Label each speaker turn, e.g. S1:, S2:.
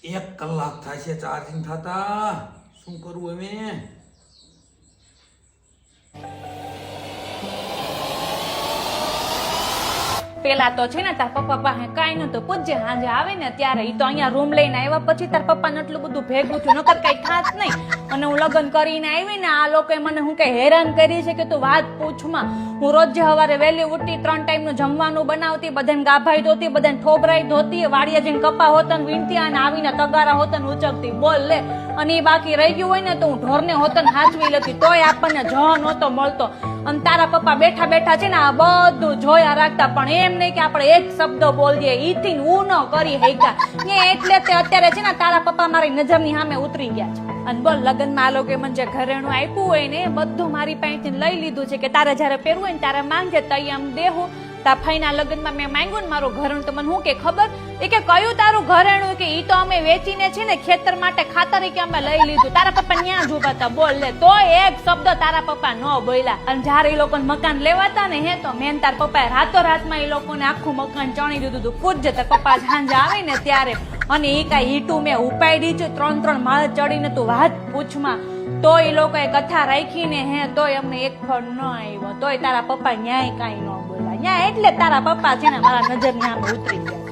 S1: 1 કલાક થાય છે ચાર્જિંગ થતા. શું કરવું અમે?
S2: પેલા તો છે ને તાર પપ્પા પાસે કાંઈ નતું, પૂછજે હાંજે આવે ને ત્યારે. ઈ તો અહીંયા રૂમ લઈને આવ્યા પછી તાર પપ્પાને એટલું બધું ભેગું થયું, નકર કઈ થાત નહીં. અને હું લગ્ન કરીને આવી ને આ લોકોએ મને હું કઈ હેરાન કરી છે કે તું વાત પૂછમાં. હું રોજ સવારે વહેલી ઉઠી 3 ટાઈમનું જમવાનું બનાવતી, બધાને ગાભાઈ ધોતી, બધાને ઠોબરાઈ ધોતી, વાડિયા જઈને કપા હોતન વીણતી અને આવીને તગારા હોતન ઉચકતી. બોલ લે. અને એ બાકી રહી ગયું હોય ને તો હું ઢોરને હોતન હાચવી લેતી, તોય આપણને જ નહોતો મળતો. અને તારા પપ્પા બેઠા બેઠા છે ને આ બધું જોયા રાખતા, પણ એમ નહીં કે આપણે એક શબ્દ બોલીએ. ઈથી હું ન કરી હૈકા ને એટલે તે અત્યારે છે ને તારા પપ્પા મારી નજરની સામે ઉતરી ગયા છે. અને બોલ, લગ્નમાં આ લોકોએ મને જે ઘરેણું આપ્યું હોય ને બધું મારી પાસેથી લઈ લીધું છે કે તારે જયારે પહેરવું હોય ને ત્યારે માંગે તઈ આમ દેવું. તા ફઈના લગ્નમાં મેં માંગ્યું ને મારું ઘરેણું, તો મને શું કે ખબર એ કે કયું તારું ઘરેણું? કે ઈ તો અમે વેચીને છે ને ખેતર માટે ખાતર કે અમે લઈ લીધું. તારા પપ્પા ન્યા જ ઉભા હતા. બોલ લે. તો એક શબ્દ તારા પપ્પા ન બોલ્યા. અને જયારે એ લોકોને મકાન લેવાતા ને હે તો મેન તાર પપ્પાએ રાતોરાતમાં એ લોકોને આખું મકાન ચણી દીધું હતું. પૂછજે તાર પપ્પા સાંજે આવે ને ત્યારે. અને એ કાંઈ હીટું મેં ઉપાડી છે 3 માળ ચડીને તું વાત પૂછમાં. તો એ લોકોએ કથા રાખીને હે તોય અમને એક ફળ ન આવ્યો. તોય તારા પપ્પા ન્યાય કાંઈ ન બોલ્યા. ન્યાય એટલે તારા પપ્પા છે ને મારા નજરની સામે ઉતરી ગયા.